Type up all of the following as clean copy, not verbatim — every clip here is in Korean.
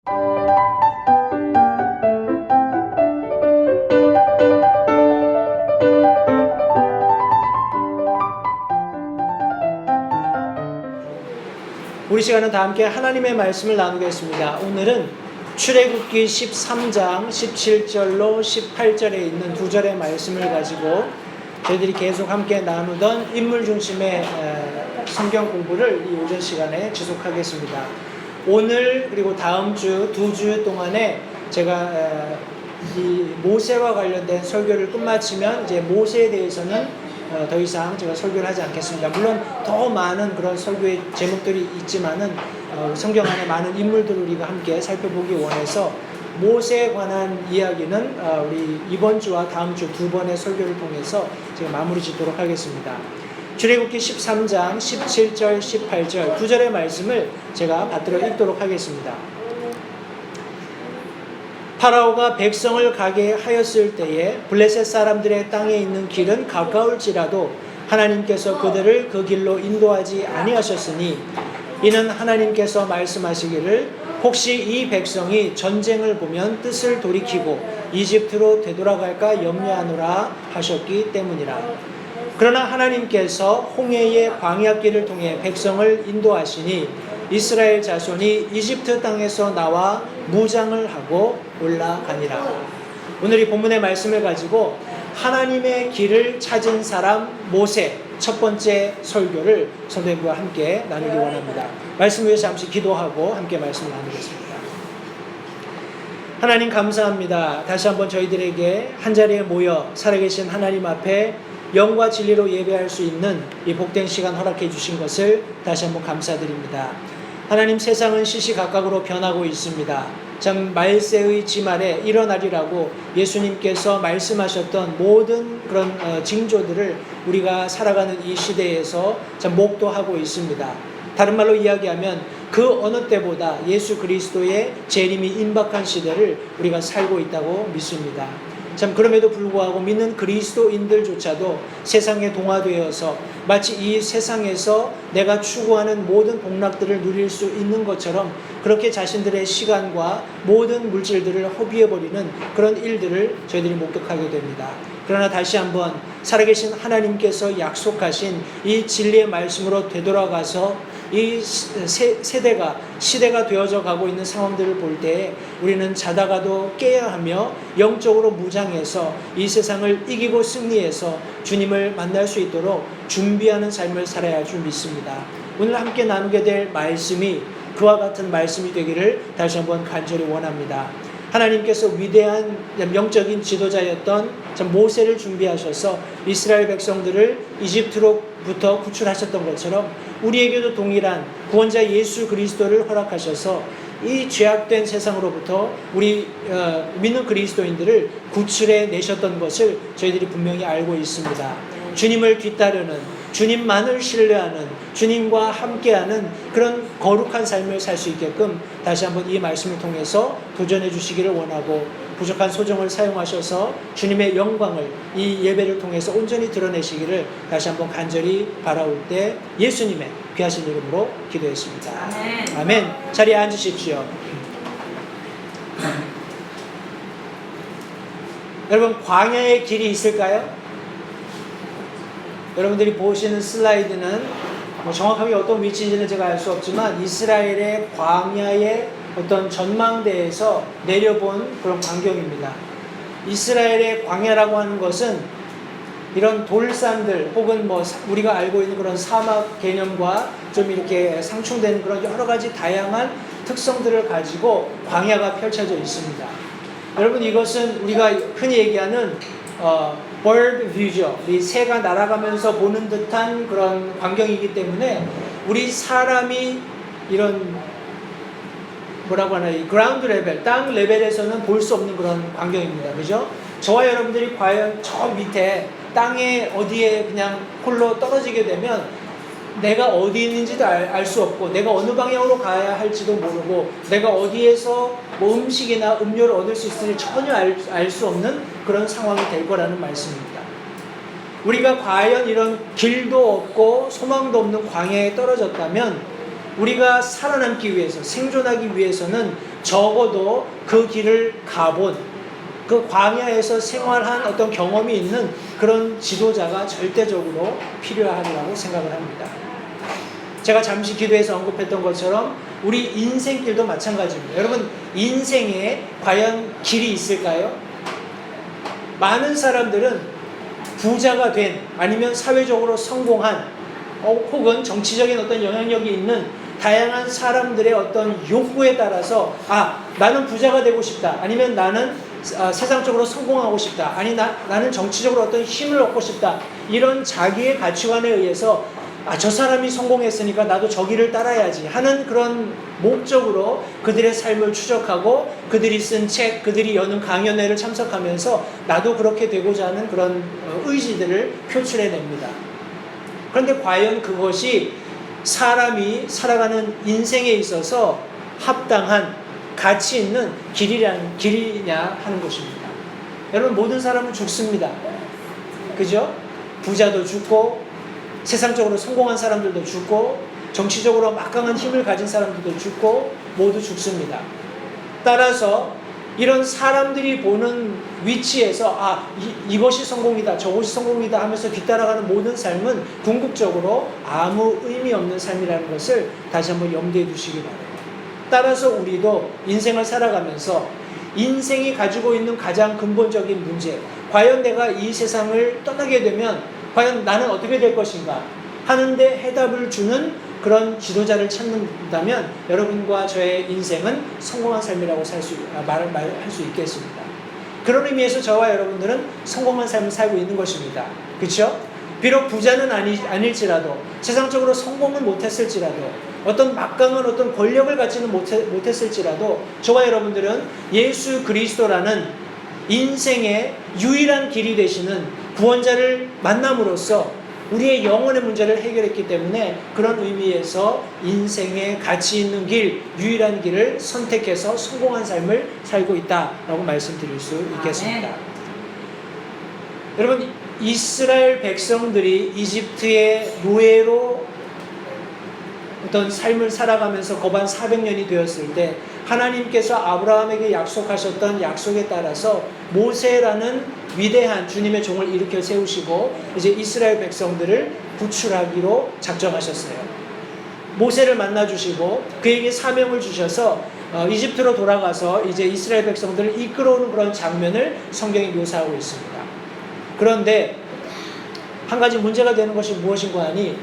우리 시간은 다 함께 하나님의 말씀을 나누겠습니다. 오늘은 출애굽기 13장 17절로 18절에 있는 두 절의 말씀을 가지고 저희들이 계속 함께 나누던 인물 중심의 성경 공부를 이 오전 시간에 지속하겠습니다. 오늘 그리고 다음 주 두 주 동안에 제가 이 모세와 관련된 설교를 끝마치면 이제 모세에 대해서는 더 이상 제가 설교를 하지 않겠습니다. 물론 더 많은 그런 설교의 제목들이 있지만은 성경 안에 많은 인물들을 우리가 함께 살펴보기 원해서 모세에 관한 이야기는 우리 이번 주와 다음 주 두 번의 설교를 통해서 제가 마무리 짓도록 하겠습니다. 출애굽기 13장 17절 18절 두 절의 말씀을 제가 받들어 읽도록 하겠습니다. 파라오가 백성을 가게 하였을 때에 블레셋 사람들의 땅에 있는 길은 가까울지라도 하나님께서 그들을 그 길로 인도하지 아니하셨으니 이는 하나님께서 말씀하시기를 혹시 이 백성이 전쟁을 보면 뜻을 돌이키고 이집트로 되돌아갈까 염려하노라 하셨기 때문이라. 그러나 하나님께서 홍해의 광야길을 통해 백성을 인도하시니 이스라엘 자손이 이집트 땅에서 나와 무장을 하고 올라가니라. 오늘 이 본문의 말씀을 가지고 하나님의 길을 찾은 사람 모세 첫 번째 설교를 성도님과 함께 나누기 원합니다. 말씀 위해서 잠시 기도하고 함께 말씀을 나누겠습니다. 하나님 감사합니다. 다시 한번 저희들에게 한자리에 모여 살아계신 하나님 앞에 영과 진리로 예배할 수 있는 이 복된 시간 허락해 주신 것을 다시 한번 감사드립니다. 하나님, 세상은 시시각각으로 변하고 있습니다. 참 말세의 지말에 일어나리라고 예수님께서 말씀하셨던 모든 그런 징조들을 우리가 살아가는 이 시대에서 참 목도하고 있습니다. 다른 말로 이야기하면 그 어느 때보다 예수 그리스도의 재림이 임박한 시대를 우리가 살고 있다고 믿습니다. 참 그럼에도 불구하고 믿는 그리스도인들조차도 세상에 동화되어서 마치 이 세상에서 내가 추구하는 모든 복락들을 누릴 수 있는 것처럼 그렇게 자신들의 시간과 모든 물질들을 허비해버리는 그런 일들을 저희들이 목격하게 됩니다. 그러나 다시 한번 살아계신 하나님께서 약속하신 이 진리의 말씀으로 되돌아가서 이 시대가 되어져 가고 있는 상황들을 볼 때 우리는 자다가도 깨야 하며 영적으로 무장해서 이 세상을 이기고 승리해서 주님을 만날 수 있도록 준비하는 삶을 살아야 할 줄 믿습니다. 오늘 함께 나누게 될 말씀이 그와 같은 말씀이 되기를 다시 한번 간절히 원합니다. 하나님께서 위대한 영적인 지도자였던 모세를 준비하셔서 이스라엘 백성들을 이집트로부터 구출하셨던 것처럼 우리에게도 동일한 구원자 예수 그리스도를 허락하셔서 이 죄악된 세상으로부터 우리 믿는 그리스도인들을 구출해 내셨던 것을 저희들이 분명히 알고 있습니다. 주님을 뒤따르는, 주님만을 신뢰하는, 주님과 함께하는 그런 거룩한 삶을 살 수 있게끔 다시 한번 이 말씀을 통해서 도전해 주시기를 원하고 부족한 소정을 사용하셔서 주님의 영광을 이 예배를 통해서 온전히 드러내시기를 다시 한번 간절히 바라올 때 예수님의 귀하신 이름으로 기도했습니다. 아멘. 아멘. 자리에 앉으십시오. 여러분, 광야의 길이 있을까요? 여러분들이 보시는 슬라이드는 정확하게 어떤 위치인지는 제가 알 수 없지만 이스라엘의 광야의 어떤 전망대에서 내려본 그런 광경입니다. 이스라엘의 광야라고 하는 것은 이런 돌산들 혹은 우리가 알고 있는 그런 사막 개념과 좀 이렇게 상충되는 그런 여러 가지 다양한 특성들을 가지고 광야가 펼쳐져 있습니다. 여러분, 이것은 우리가 흔히 얘기하는 bird view죠. 이 새가 날아가면서 보는 듯한 그런 광경이기 때문에 우리 사람이 이런 뭐라고 하나, 이 그라운드 레벨, 땅 레벨에서는 볼 수 없는 그런 광경입니다. 그죠? 저와 여러분들이 과연 저 밑에 땅에 어디에 그냥 홀로 떨어지게 되면 내가 어디 있는지도 알 수 없고 내가 어느 방향으로 가야 할지도 모르고 내가 어디에서 음식이나 음료를 얻을 수 있을지 전혀 알 수 없는 그런 상황이 될 거라는 말씀입니다. 우리가 과연 이런 길도 없고 소망도 없는 광야에 떨어졌다면 우리가 살아남기 위해서, 생존하기 위해서는 적어도 그 길을 가본, 그 광야에서 생활한 어떤 경험이 있는 그런 지도자가 절대적으로 필요하리라고 생각을 합니다. 제가 잠시 기도에서 언급했던 것처럼 우리 인생길도 마찬가지입니다. 여러분, 인생에 과연 길이 있을까요? 많은 사람들은 부자가 된, 아니면 사회적으로 성공한, 혹은 정치적인 어떤 영향력이 있는 다양한 사람들의 어떤 욕구에 따라서 나는 부자가 되고 싶다, 아니면 나는 세상적으로 성공하고 싶다, 아니 나는 정치적으로 어떤 힘을 얻고 싶다, 이런 자기의 가치관에 의해서 저 사람이 성공했으니까 나도 저 길을 따라야지 하는 그런 목적으로 그들의 삶을 추적하고 그들이 쓴 책, 그들이 여는 강연회를 참석하면서 나도 그렇게 되고자 하는 그런 의지들을 표출해냅니다. 그런데 과연 그것이 사람이 살아가는 인생에 있어서 합당한 가치 있는 길이냐 하는 것입니다. 여러분, 모든 사람은 죽습니다. 그죠? 부자도 죽고, 세상적으로 성공한 사람들도 죽고, 정치적으로 막강한 힘을 가진 사람들도 죽고, 모두 죽습니다. 따라서 이런 사람들이 보는 위치에서 이것이 성공이다, 저것이 성공이다 하면서 뒤따라가는 모든 삶은 궁극적으로 아무 의미 없는 삶이라는 것을 다시 한번 염두에 두시기 바랍니다. 따라서 우리도 인생을 살아가면서 인생이 가지고 있는 가장 근본적인 문제, 과연 내가 이 세상을 떠나게 되면 과연 나는 어떻게 될 것인가 하는데 해답을 주는 그런 지도자를 찾는다면 여러분과 저의 인생은 성공한 삶이라고 말할 수 있겠습니다. 그런 의미에서 저와 여러분들은 성공한 삶을 살고 있는 것입니다. 그렇죠? 비록 부자는 아닐지라도, 세상적으로 성공은 못했을지라도, 어떤 막강한 어떤 권력을 갖지는 못했을지라도, 저와 여러분들은 예수 그리스도라는 인생의 유일한 길이 되시는 구원자를 만남으로써 우리의 영혼의 문제를 해결했기 때문에 그런 의미에서 인생의 가치 있는 길, 유일한 길을 선택해서 성공한 삶을 살고 있다라고 말씀드릴 수 있겠습니다. 여러분, 이스라엘 백성들이 이집트의 노예로 어떤 삶을 살아가면서 거반 400년이 되었을 때 하나님께서 아브라함에게 약속하셨던 약속에 따라서 모세라는 위대한 주님의 종을 일으켜 세우시고 이제 이스라엘 백성들을 구출하기로 작정하셨어요. 모세를 만나주시고 그에게 사명을 주셔서 이집트로 돌아가서 이제 이스라엘 백성들을 이끌어오는 그런 장면을 성경이 묘사하고 있습니다. 그런데 한 가지 문제가 되는 것이 무엇인가 하니,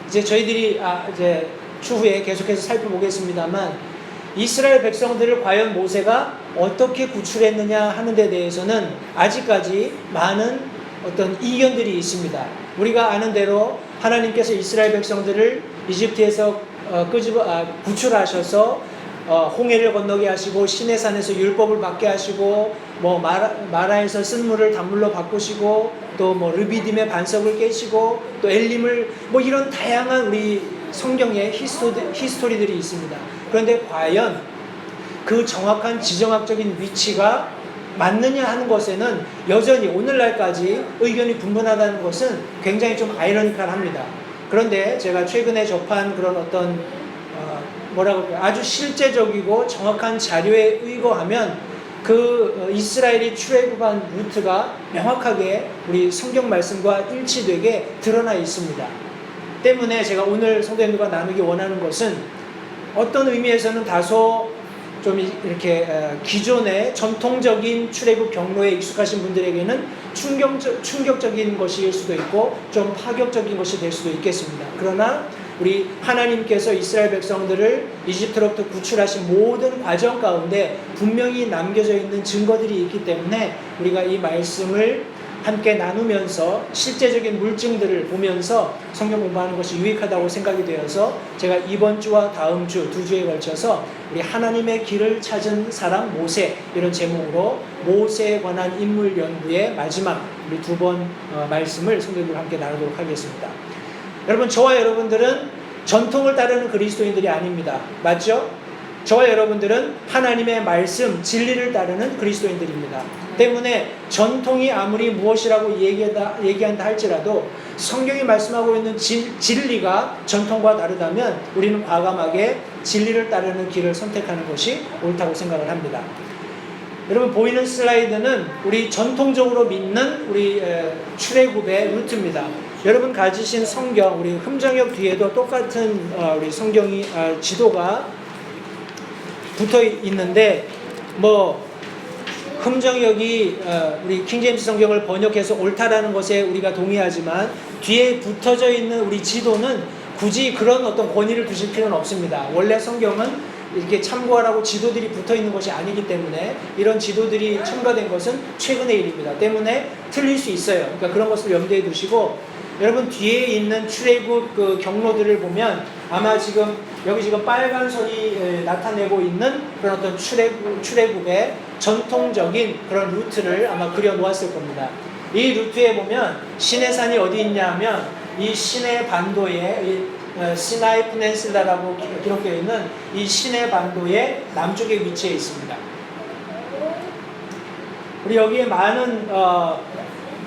이제 저희들이 이제 추후에 계속해서 살펴보겠습니다만, 이스라엘 백성들을 과연 모세가 어떻게 구출했느냐 하는 데 대해서는 아직까지 많은 어떤 이견들이 있습니다. 우리가 아는 대로 하나님께서 이스라엘 백성들을 이집트에서 구출하셔서 홍해를 건너게 하시고 시내산에서 율법을 받게 하시고 마라에서 쓴 물을 단물로 바꾸시고 또 르비딤의 반석을 깨시고 또 엘림을 이런 다양한 우리 성경의 히스토리들이 있습니다. 그런데 과연 그 정확한 지정학적인 위치가 맞느냐 하는 것에는 여전히 오늘날까지 의견이 분분하다는 것은 굉장히 좀 아이러니컬합니다. 그런데 제가 최근에 접한 그런 어떤 아주 실제적이고 정확한 자료에 의거하면 그 이스라엘이 출애굽한 루트가 명확하게 우리 성경 말씀과 일치되게 드러나 있습니다. 때문에 제가 오늘 성도님들과 나누기 원하는 것은 어떤 의미에서는 다소 좀 이렇게 기존의 전통적인 출애굽 경로에 익숙하신 분들에게는 충격적인 것일 수도 있고 좀 파격적인 것이 될 수도 있겠습니다. 그러나 우리 하나님께서 이스라엘 백성들을 이집트로부터 구출하신 모든 과정 가운데 분명히 남겨져 있는 증거들이 있기 때문에 우리가 이 말씀을 함께 나누면서 실제적인 물증들을 보면서 성경 공부하는 것이 유익하다고 생각이 되어서 제가 이번 주와 다음 주 2주에 걸쳐서 우리 하나님의 길을 찾은 사람 모세, 이런 제목으로 모세에 관한 인물 연구의 마지막 우리 2번 말씀을 성도님들과 함께 나누도록 하겠습니다. 여러분, 저와 여러분들은 전통을 따르는 그리스도인들이 아닙니다. 맞죠? 저와 여러분들은 하나님의 말씀, 진리를 따르는 그리스도인들입니다. 때문에 전통이 아무리 무엇이라고 얘기한다 할지라도 성경이 말씀하고 있는 진리가 전통과 다르다면 우리는 과감하게 진리를 따르는 길을 선택하는 것이 옳다고 생각을 합니다. 여러분, 보이는 슬라이드는 우리 전통적으로 믿는 우리 출애굽의 루트입니다. 여러분 가지신 성경, 우리 흠정역 뒤에도 똑같은 우리 성경이 지도가 붙어 있는데, 흠정역이 우리 킹제임스 성경을 번역해서 옳다라는 것에 우리가 동의하지만 뒤에 붙어져 있는 우리 지도는 굳이 그런 어떤 권위를 두실 필요는 없습니다. 원래 성경은 이렇게 참고하라고 지도들이 붙어 있는 것이 아니기 때문에 이런 지도들이 첨가된 것은 최근의 일입니다. 때문에 틀릴 수 있어요. 그러니까 그런 것을 염두에 두시고, 여러분 뒤에 있는 출애굽 그 경로들을 보면 아마 여기 지금 빨간 선이 나타내고 있는 그런 어떤 출애굽의 전통적인 그런 루트를 아마 그려 놓았을 겁니다. 이 루트에 보면 시내산이 어디 있냐 하면 이 시내 반도에 시나이 페넨슐라라고 기록되어 있는 이 시내 반도의 남쪽에 위치해 있습니다. 우리 여기에 많은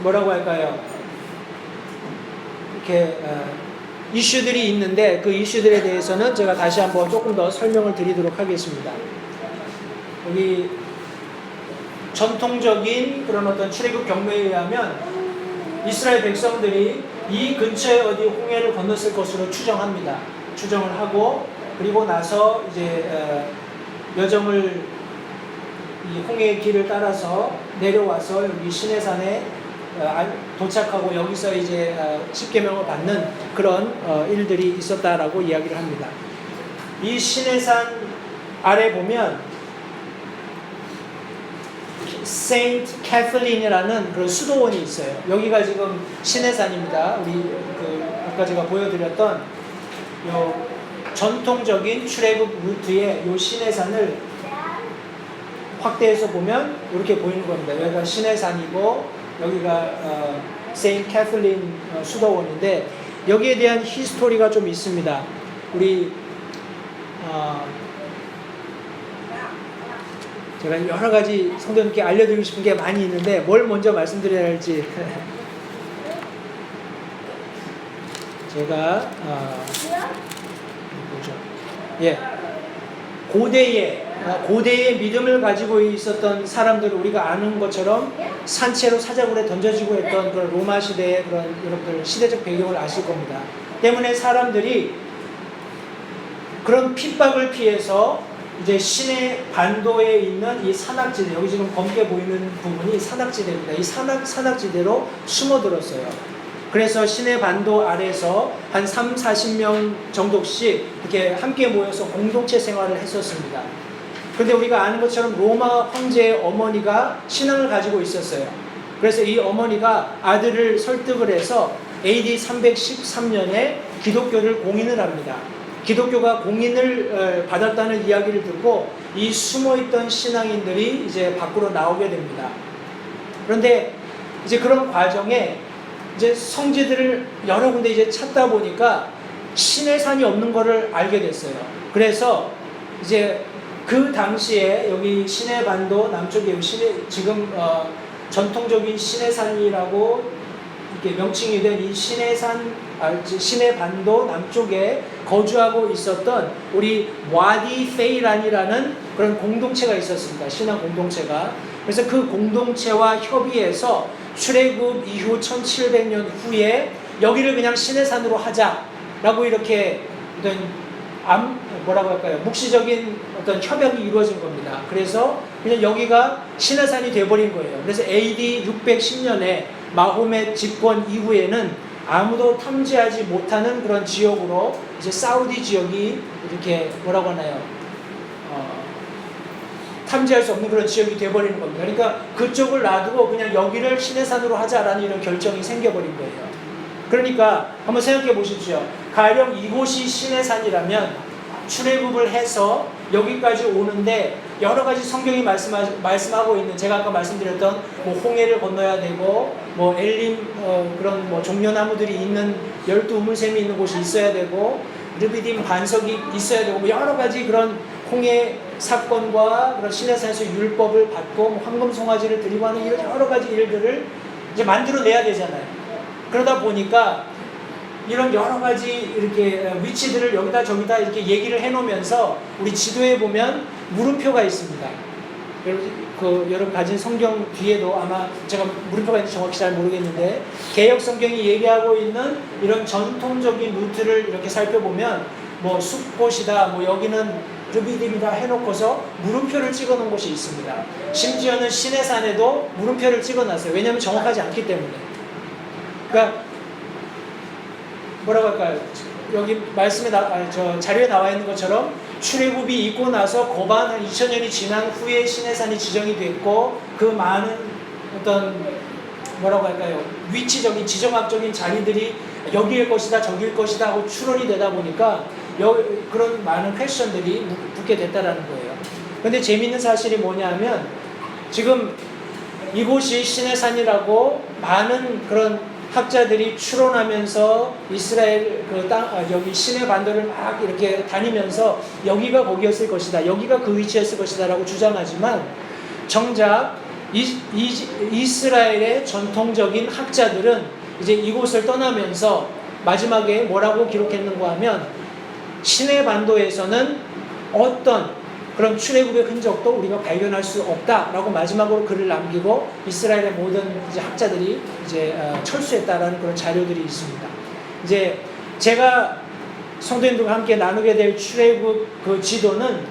뭐라고 할까요? 이렇게 이슈들이 있는데 그 이슈들에 대해서는 제가 다시 한번 조금 더 설명을 드리도록 하겠습니다. 여기 전통적인 그런 어떤 출애굽 경로에 의하면 이스라엘 백성들이 이 근처에 어디 홍해를 건넜을 것으로 추정합니다. 추정을 하고, 그리고 나서 이제 여정을 이 홍해의 길을 따라서 내려와서 여기 시내산에 도착하고 여기서 이제 십계명을 받는 그런 일들이 있었다라고 이야기를 합니다. 이 시내산 아래 보면 세인트 캐슬린이라는 그런 수도원이 있어요. 여기가 지금 시내산입니다. 우리 아까 제가 보여드렸던 요 전통적인 출애굽 루트의 요 시내산을 확대해서 보면 이렇게 보이는 겁니다. 여기가 시내산이고 여기가 세인트 캐슬린 수도원인데, 여기에 대한 히스토리가 좀 있습니다. 우리 제가 여러 가지 성도님께 알려드리고 싶은 게 많이 있는데 뭘 먼저 말씀드려야 할지 제가 고대의 믿음을 가지고 있었던 사람들, 우리가 아는 것처럼 산채로 사자굴에 던져지고 했던 그런 로마 시대의 그런 여러분들 시대적 배경을 아실 겁니다. 때문에 사람들이 그런 핍박을 피해서 이제 시내 반도에 있는 이 산악지대, 여기 지금 검게 보이는 부분이 산악지대입니다. 이 산악지대로 숨어들었어요. 그래서 시내 반도 아래서 한 30-40명 정도씩 이렇게 함께 모여서 공동체 생활을 했었습니다. 그런데 우리가 아는 것처럼 로마 황제의 어머니가 신앙을 가지고 있었어요. 그래서 이 어머니가 아들을 설득을 해서 AD 313년에 기독교를 공인을 합니다. 기독교가 공인을 받았다는 이야기를 듣고 이 숨어있던 신앙인들이 이제 밖으로 나오게 됩니다. 그런데 이제 그런 과정에 이제 성지들을 여러 군데 이제 찾다 보니까 시내산이 없는 것을 알게 됐어요. 그래서 이제 그 당시에 여기 시내반도 남쪽에 지금 전통적인 시내산이라고 이렇게 명칭이 된 이 시내반도 남쪽에 거주하고 있었던 우리 와디 페이란이라는 그런 공동체가 있었습니다. 신앙 공동체가. 그래서 그 공동체와 협의해서 출애굽 이후 1700년 후에 여기를 그냥 시내산으로 하자라고 이렇게 뭐라고 할까요? 묵시적인 어떤 협약이 이루어진 겁니다. 그래서 그냥 여기가 시내산이 돼버린 거예요. 그래서 AD 610년에 마호멧 집권 이후에는 아무도 탐지하지 못하는 그런 지역으로 이제 사우디 지역이 이렇게 뭐라고 하나요? 탐지할 수 없는 그런 지역이 돼버리는 겁니다. 그러니까 그쪽을 놔두고 그냥 여기를 시내산으로 하자라는 이런 결정이 생겨버린 거예요. 그러니까 한번 생각해 보십시오. 가령 이곳이 시내산이라면 출애굽을 해서 여기까지 오는데 여러 가지 성경이 말씀하고 있는, 제가 아까 말씀드렸던 뭐 홍해를 건너야 되고 뭐 엘림 그런 뭐 종려나무들이 있는 12 우물샘이 있는 곳이 있어야 되고 르비딤 반석이 있어야 되고 뭐 여러 가지 그런 홍해 사건과 그런 시내산에서 율법을 받고 뭐 황금 송아지를 드리고 하는 이런 여러 가지 일들을 이제 만들어내야 되잖아요. 그러다 보니까 이런 여러 가지 이렇게 위치들을 여기다 저기다 이렇게 얘기를 해놓으면서 우리 지도에 보면 물음표가 있습니다. 여러분 가진 성경 뒤에도 아마 제가 물음표가 있는지 정확히 잘 모르겠는데 개역 성경이 얘기하고 있는 이런 전통적인 루트를 이렇게 살펴보면 뭐 숲곳이다, 뭐 여기는 르비딤이다 해놓고서 물음표를 찍어놓은 곳이 있습니다. 심지어는 시내산에도 물음표를 찍어놨어요. 왜냐하면 정확하지 않기 때문에. 그러니까 뭐라고 할까요? 여기 말씀에 저 자료에 나와 있는 것처럼 출애굽이 있고 나서 고반 한 2000년이 지난 후에 시내산이 지정이 됐고 그 많은 어떤 뭐라고 할까요? 위치적인 지정학적인 자리들이 여기일 것이다 저기일 것이다 하고 추론이 되다 보니까 그런 많은 퀘스천들이 붙게 됐다라는 거예요. 그런데 재미있는 사실이 뭐냐면 지금 이곳이 시내산이라고 많은 그런 학자들이 추론하면서 이스라엘 그 땅, 여기 시내 반도를 막 이렇게 다니면서 여기가 거기였을 것이다, 여기가 그 위치였을 것이다라고 주장하지만 정작 이스라엘의 전통적인 학자들은 이제 이곳을 떠나면서 마지막에 뭐라고 기록했는가 하면 시내 반도에서는 어떤 그런 출애굽의 흔적도 우리가 발견할 수 없다라고 마지막으로 글을 남기고 이스라엘의 모든 이제 학자들이 이제 철수했다라는 그런 자료들이 있습니다. 이제 제가 성도님들과 함께 나누게 될 출애굽 그 지도는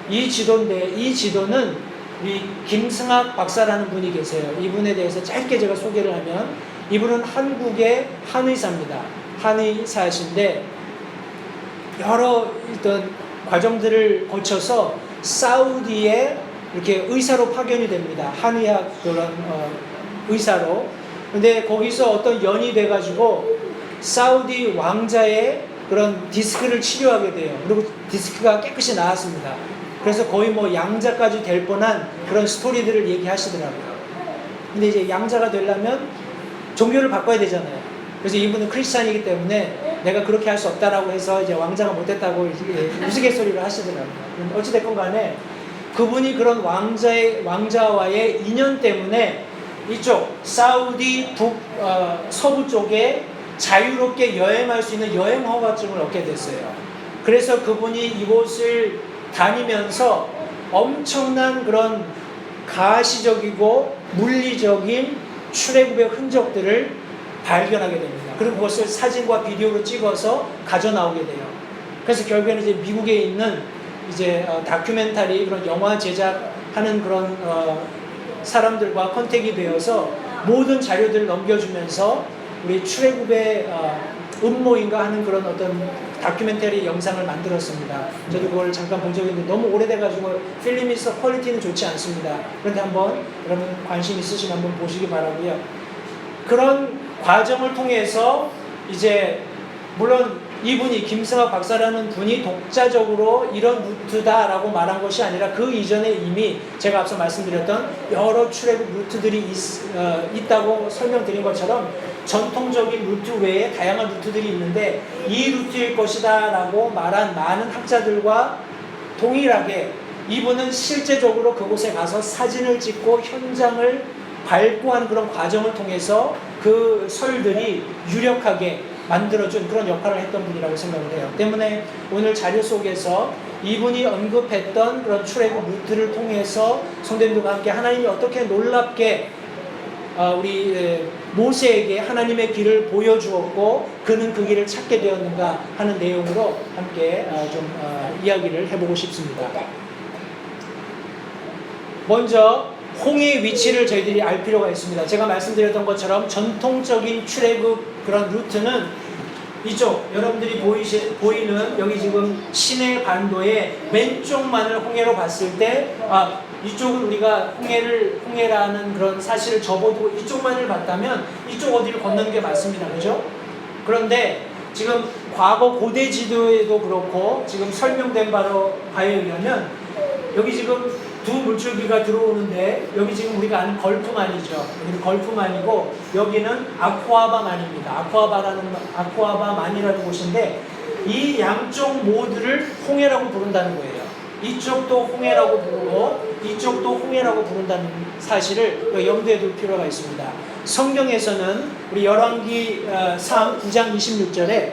이 지도인데 이 지도는 우리 김승학 박사라는 분이 계세요. 이분에 대해서 짧게 제가 소개를 하면 이분은 한국의 한의사입니다. 한의사이신데 여러 어떤 과정들을 거쳐서 사우디에 이렇게 의사로 파견이 됩니다. 한의학 그런 의사로. 근데 거기서 어떤 연이 돼가지고 사우디 왕자의 그런 디스크를 치료하게 돼요. 그리고 디스크가 깨끗이 나았습니다. 그래서 거의 뭐 양자까지 될 뻔한 그런 스토리들을 얘기하시더라고요. 근데 이제 양자가 되려면 종교를 바꿔야 되잖아요. 그래서 이분은 크리스찬이기 때문에 내가 그렇게 할 수 없다라고 해서 이제 왕자가 못됐다고 우스갯소리를 하시더라고요. 어찌됐건 간에 그분이 그런 왕자와의 인연 때문에 이쪽 사우디 서부 쪽에 자유롭게 여행할 수 있는 여행 허가증을 얻게 됐어요. 그래서 그분이 이곳을 다니면서 엄청난 그런 가시적이고 물리적인 출애굽의 흔적들을 발견하게 됩니다. 그리고 그것을 사진과 비디오로 찍어서 가져나오게 돼요. 그래서 결국에는 이제 미국에 있는 이제 다큐멘터리 그런 영화 제작하는 그런 사람들과 컨택이 되어서 모든 자료들을 넘겨주면서 우리 출애굽의 음모인가 하는 그런 어떤 다큐멘터리 영상을 만들었습니다. 저도 그걸 잠깐 본 적이 있는데 너무 오래돼가지고 필름이 퀄리티는 좋지 않습니다. 그런데 한번 여러분 관심 있으시면 한번 보시기 바라고요. 그런 과정을 통해서 이제 물론 이분이 김승학 박사라는 분이 독자적으로 이런 루트다라고 말한 것이 아니라 그 이전에 이미 제가 앞서 말씀드렸던 여러 출애굽 루트들이 있다고 설명드린 것처럼 전통적인 루트 외에 다양한 루트들이 있는데 이 루트일 것이다 라고 말한 많은 학자들과 동일하게 이분은 실제적으로 그곳에 가서 사진을 찍고 현장을 발굴하는 그런 과정을 통해서 그 설들이 유력하게 만들어준 그런 역할을 했던 분이라고 생각을 해요. 때문에 오늘 자료 속에서 이분이 언급했던 그런 출애굽 루트를 통해서 성도님들과 함께 하나님이 어떻게 놀랍게 우리 모세에게 하나님의 길을 보여주었고 그는 그 길을 찾게 되었는가 하는 내용으로 함께 좀 이야기를 해보고 싶습니다. 먼저 홍해의 위치를 저희들이 알 필요가 있습니다. 제가 말씀드렸던 것처럼 전통적인 출애굽 그런 루트는 이쪽 여러분들이 보이는 여기 지금 시내 반도의 왼쪽만을 홍해로 봤을 때 이쪽은 우리가 홍해라는 그런 사실을 접어두고 이쪽만을 봤다면 이쪽 어디를 건너는 게 맞습니다. 그죠? 그런데 지금 과거 고대 지도에도 그렇고 지금 설명된 바에 의하면 여기 지금 두 물줄기가 들어오는데 여기 지금 우리가 아는 걸프만이죠. 여기는 걸프만이고 여기는 아쿠아바만입니다. 아쿠아바만이라는 곳인데 이 양쪽 모두를 홍해라고 부른다는 거예요. 이쪽도 홍해라고 부르고 이쪽도 홍해라고 부른다는 사실을 염두에 둘 필요가 있습니다. 성경에서는 우리 열왕기 9장 26절에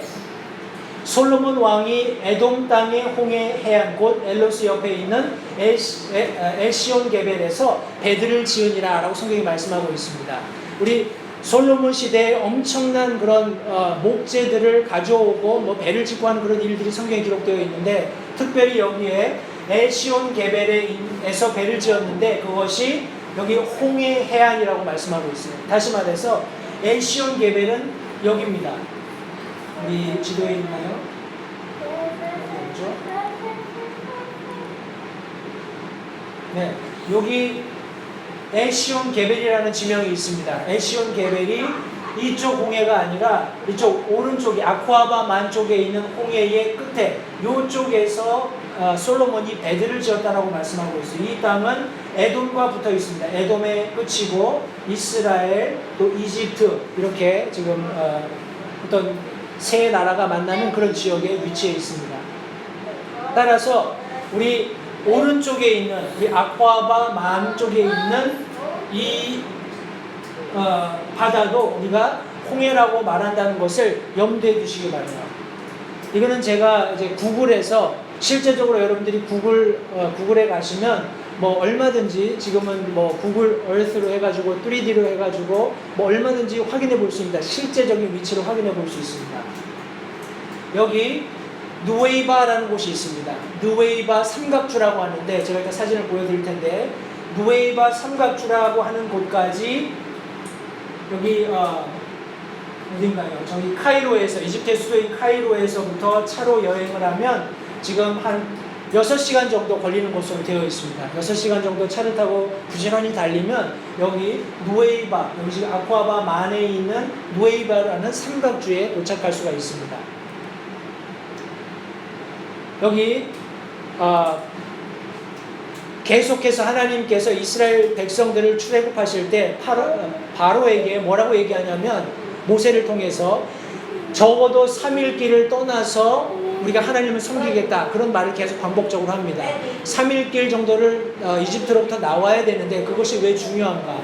솔로몬 왕이 에돔 땅의 홍해 해안 곧 엘로스 옆에 있는 엘시온 게벨에서 배들을 지으니라 라고 성경이 말씀하고 있습니다. 우리 솔로몬 시대에 엄청난 그런 목재들을 가져오고 뭐 배를 짓고 하는 그런 일들이 성경에 기록되어 있는데, 특별히 여기에 엘시온 게벨에서 배를 지었는데 그것이 여기 홍해 해안이라고 말씀하고 있습니다. 다시 말해서 엘시온 게벨은 여기입니다. 우리 지도에 있나요? 여기죠? 네, 여기 엘시온 게벨이라는 지명이 있습니다. 엘시온 게벨이 이쪽 홍해가 아니라 이쪽 오른쪽이 아쿠아바 만 쪽에 있는 홍해의 끝에 이쪽에서 솔로몬이 배들을 지었다라고 말씀하고 있어요. 이 땅은 에돔과 붙어 있습니다. 에돔의 끝이고 이스라엘 또 이집트 이렇게 지금 어떤 세 나라가 만나는 그런 지역에 위치해 있습니다. 따라서 우리 오른쪽에 있는 우리 아쿠아바 만 쪽에 있는 이 바다도 우리가 홍해라고 말한다는 것을 염두에 두시기 바랍니다. 이거는 제가 이제 구글에서 실제적으로 여러분들이 구글에 가시면 뭐 얼마든지 지금은 뭐 구글 얼스로 해가지고 3D로 해가지고 뭐 얼마든지 확인해 볼 수 있습니다. 실제적인 위치를 확인해 볼 수 있습니다. 여기 누웨이바라는 곳이 있습니다. 누웨이바 삼각주라고 하는데 제가 일단 사진을 보여드릴 텐데, 누웨이바 삼각주라고 하는 곳까지 여기 어딘가요? 저기 카이로에서, 이집트의 수도인 카이로에서부터 차로 여행을 하면 지금 한 6시간 정도 걸리는 곳으로 되어 있습니다. 6시간 정도 차를 타고 부지런히 달리면 여기 누웨이바, 여기 지금 아쿠아바 만에 있는 누웨이바라는 삼각주에 도착할 수가 있습니다. 여기 계속해서 하나님께서 이스라엘 백성들을 출애굽하실 때 바로에게 뭐라고 얘기하냐면, 모세를 통해서 적어도 3일 길을 떠나서 우리가 하나님을 섬기겠다, 그런 말을 계속 반복적으로 합니다. 3일 길 정도를 이집트로부터 나와야 되는데 그것이 왜 중요한가?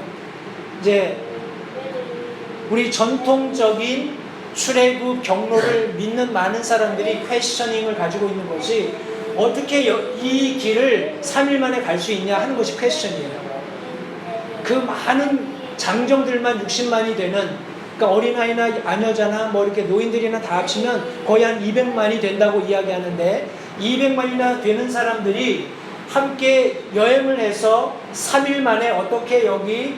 이제 우리 전통적인 출애굽 경로를 믿는 많은 사람들이 퀘스처닝을 가지고 있는 것이, 어떻게 이 길을 3일 만에 갈 수 있냐 하는 것이 퀘스천이에요. 그 많은 장정들만 60만이 되는, 그러니까 어린아이나 아녀자나 뭐 이렇게 노인들이나 다 합치면 거의 한 200만이 된다고 이야기하는데, 200만이나 되는 사람들이 함께 여행을 해서 3일 만에 어떻게 여기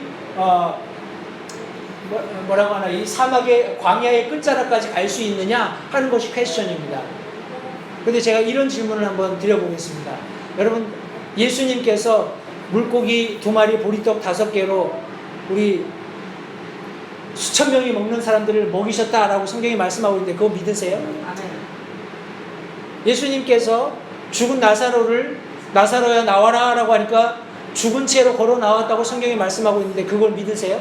뭐라고 하나, 이 사막의 광야의 끝자락까지 갈 수 있느냐 하는 것이 퀘스천입니다. 그런데 제가 이런 질문을 한번 드려보겠습니다. 여러분, 예수님께서 물고기 2마리 보리떡 5개로 우리 수천 명이 먹는 사람들을 먹이셨다라고 성경이 말씀하고 있는데 그거 믿으세요? 예수님께서 죽은 나사로야 나와라 라고 하니까 죽은 채로 걸어 나왔다고 성경이 말씀하고 있는데 그걸 믿으세요?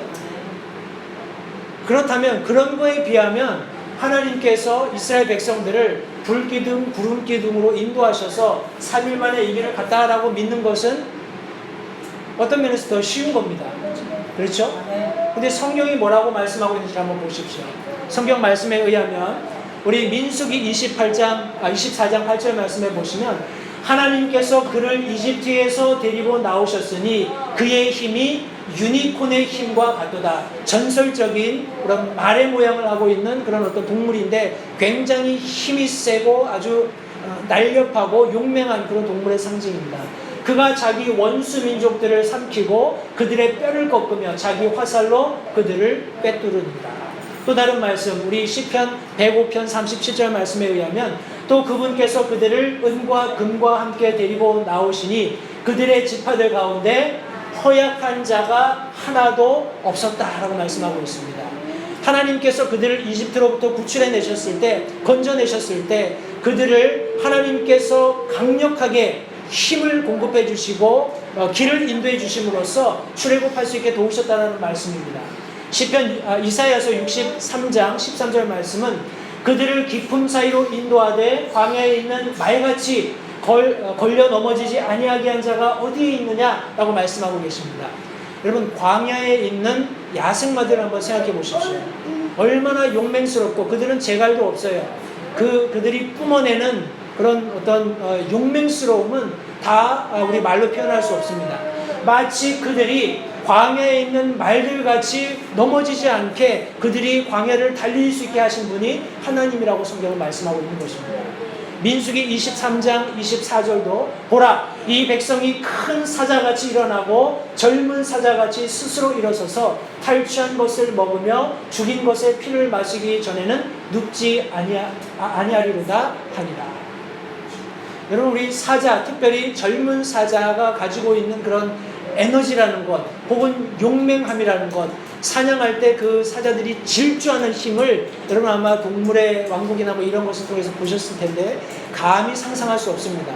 그렇다면 그런 거에 비하면 하나님께서 이스라엘 백성들을 불기둥, 구름기둥으로 인도하셔서 3일 만에 이 길을 갔다라고 믿는 것은 어떤 면에서 더 쉬운 겁니다. 그렇죠? 근데 성경이 뭐라고 말씀하고 있는지 한번 보십시오. 성경 말씀에 의하면 우리 민수기 24장 8절 말씀에 보시면, 하나님께서 그를 이집트에서 데리고 나오셨으니 그의 힘이 유니콘의 힘과 같도다. 전설적인 그런 말의 모양을 하고 있는 그런 어떤 동물인데 굉장히 힘이 세고 아주 날렵하고 용맹한 그런 동물의 상징입니다. 그가 자기 원수 민족들을 삼키고 그들의 뼈를 꺾으며 자기 화살로 그들을 꿰뚫으니라. 또 다른 말씀, 우리 시편 105편 37절 말씀에 의하면, 또 그분께서 그들을 은과 금과 함께 데리고 나오시니 그들의 지파들 가운데 허약한 자가 하나도 없었다라고 말씀하고 있습니다. 하나님께서 그들을 이집트로부터 구출해 내셨을 때, 건져내셨을 때 그들을 하나님께서 강력하게 힘을 공급해 주시고 길을 인도해 주심으로써 출애굽할 수 있게 도우셨다는 말씀입니다. 시편 이사야서 63장 13절 말씀은, 그들을 깊음 사이로 인도하되 광야에 있는 말같이 걸려 넘어지지 아니하게 한 자가 어디에 있느냐라고 말씀하고 계십니다. 여러분, 광야에 있는 야생마들을 한번 생각해 보십시오. 얼마나 용맹스럽고, 그들은 제갈도 없어요. 그들이 뿜어내는 그런 어떤 용맹스러움은 다 우리 말로 표현할 수 없습니다. 마치 그들이 광야에 있는 말들같이 넘어지지 않게 그들이 광야를 달릴 수 있게 하신 분이 하나님이라고 성경은 말씀하고 있는 것입니다. 민수기 23장 24절도 보라, 이 백성이 큰 사자같이 일어나고 젊은 사자같이 스스로 일어서서 탈취한 것을 먹으며 죽인 것의 피를 마시기 전에는 눕지 아니하리로다 하니라. 여러분, 우리 사자, 특별히 젊은 사자가 가지고 있는 그런 에너지라는 것, 혹은 용맹함이라는 것, 사냥할 때 그 사자들이 질주하는 힘을 여러분 아마 동물의 왕국이나 뭐 이런 것을 통해서 보셨을 텐데 감히 상상할 수 없습니다.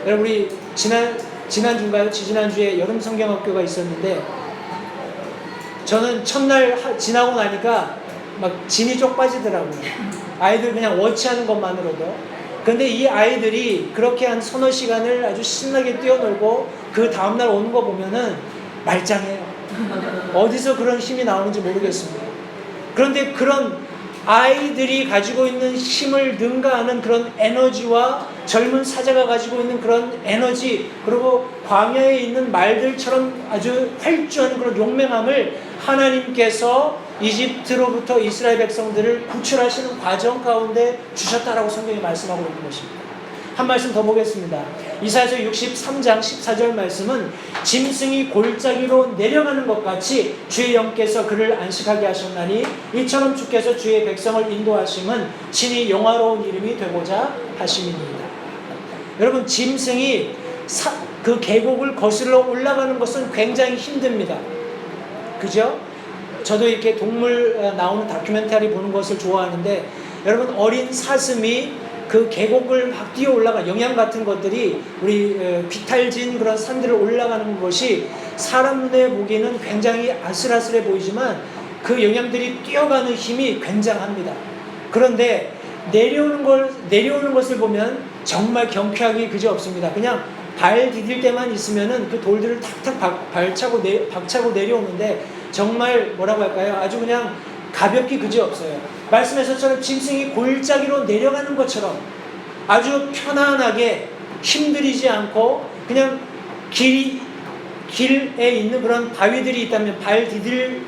여러분, 우리 지난주인가요? 지난주에 여름 성경학교가 있었는데 저는 첫날 지나고 나니까 막 진이 쪽 빠지더라고요. 아이들 그냥 워치하는 것만으로도. 근데 이 아이들이 그렇게 한 서너 시간을 아주 신나게 뛰어놀고 그 다음날 오는 거 보면은 말짱해요. 어디서 그런 힘이 나오는지 모르겠습니다. 그런데 그런 아이들이 가지고 있는 힘을 능가하는 그런 에너지와 젊은 사자가 가지고 있는 그런 에너지, 그리고 광야에 있는 말들처럼 아주 활주하는 그런 용맹함을 하나님께서 이집트로부터 이스라엘 백성들을 구출하시는 과정 가운데 주셨다라고 성경이 말씀하고 있는 것입니다. 한 말씀 더 보겠습니다. 이사야서 63장 14절 말씀은 짐승이 골짜기로 내려가는 것 같이 주의 영께서 그를 안식하게 하셨나니 이처럼 주께서 주의 백성을 인도하심은 친히 영화로운 이름이 되고자 하심이니이다. 여러분, 짐승이 그 계곡을 거슬러 올라가는 것은 굉장히 힘듭니다. 그죠? 저도 이렇게 동물 나오는 다큐멘터리 보는 것을 좋아하는데, 여러분, 어린 사슴이 그 계곡을 막 뛰어 올라가, 영양 같은 것들이 우리 비탈진 그런 산들을 올라가는 것이 사람 눈에 보기에는 굉장히 아슬아슬해 보이지만 그 영양들이 뛰어가는 힘이 굉장합니다. 그런데 내려오는 것을 보면 정말 경쾌하기 그지없습니다. 그냥 발 디딜 때만 있으면은 그 돌들을 탁탁 박차고 내려오는데 정말 뭐라고 할까요? 아주 그냥 가볍기 그지없어요. 말씀에서처럼 짐승이 골짜기로 내려가는 것처럼 아주 편안하게 힘들이지 않고 그냥 길에 있는 그런 바위들이 있다면, 발 디딜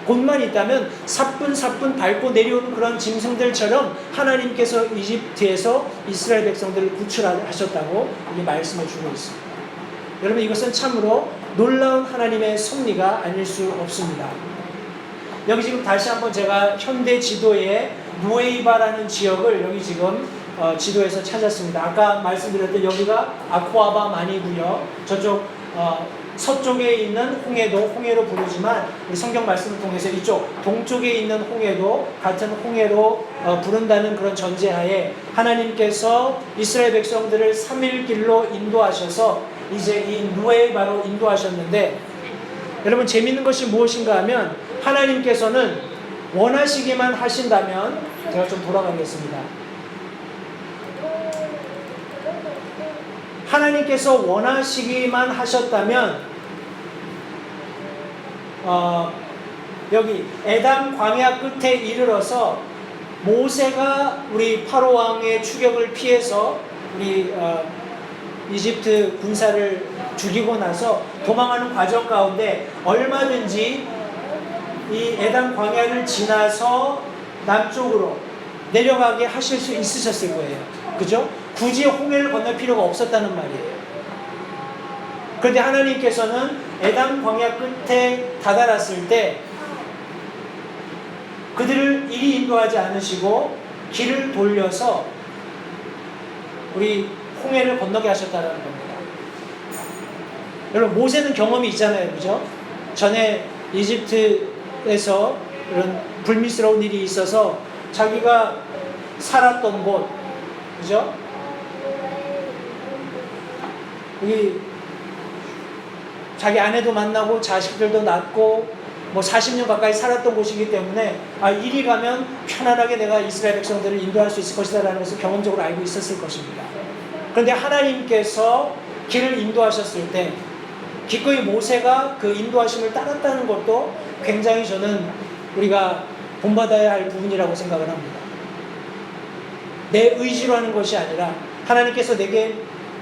곳만 있다면 사뿐사뿐 밟고 내려오는 그런 짐승들처럼 하나님께서 이집트에서 이스라엘 백성들을 구출하셨다고 이게 말씀을 주고 있습니다. 여러분, 이것은 참으로 놀라운 하나님의 섭리가 아닐 수 없습니다. 여기 지금 다시 한번 제가 현대 지도에 누에이바라는 지역을 여기 지금 지도에서 찾았습니다. 아까 말씀드렸던 여기가 아쿠아바 마니고요. 저쪽 서쪽에 있는 홍해로 부르지만 우리 성경 말씀을 통해서 이쪽 동쪽에 있는 홍해도 같은 홍해로 부른다는 그런 전제하에 하나님께서 이스라엘 백성들을 3일 길로 인도하셔서 이제 이 누에이바로 인도하셨는데, 여러분, 재밌는 것이 무엇인가 하면 하나님께서는 원하시기만 하신다면, 제가 좀 돌아가겠습니다. 하나님께서 원하시기만 하셨다면 여기 에담 광야 끝에 이르러서 모세가 우리 파로 왕의 추격을 피해서 우리 이집트 군사를 죽이고 나서 도망하는 과정 가운데 얼마든지 이 에담 광야를 지나서 남쪽으로 내려가게 하실 수 있으셨을 거예요. 그죠? 굳이 홍해를 건널 필요가 없었다는 말이에요. 그런데 하나님께서는 에담 광야 끝에 다다랐을 때 그들을 이리 인도하지 않으시고 길을 돌려서 우리 홍해를 건너게 하셨다는 겁니다. 여러분, 모세는 경험이 있잖아요. 그죠? 전에 이집트에서 이런 불미스러운 일이 있어서 자기가 살았던 곳, 그죠? 여기 자기 아내도 만나고 자식들도 낳고 뭐 40년 가까이 살았던 곳이기 때문에 이리 가면 편안하게 내가 이스라엘 백성들을 인도할 수 있을 것이다 라는 것을 경험적으로 알고 있었을 것입니다. 그런데 하나님께서 길을 인도하셨을 때 기꺼이 모세가 그 인도하심을 따랐다는 것도 굉장히 저는 우리가 본받아야 할 부분이라고 생각을 합니다. 내 의지로 하는 것이 아니라 하나님께서 내게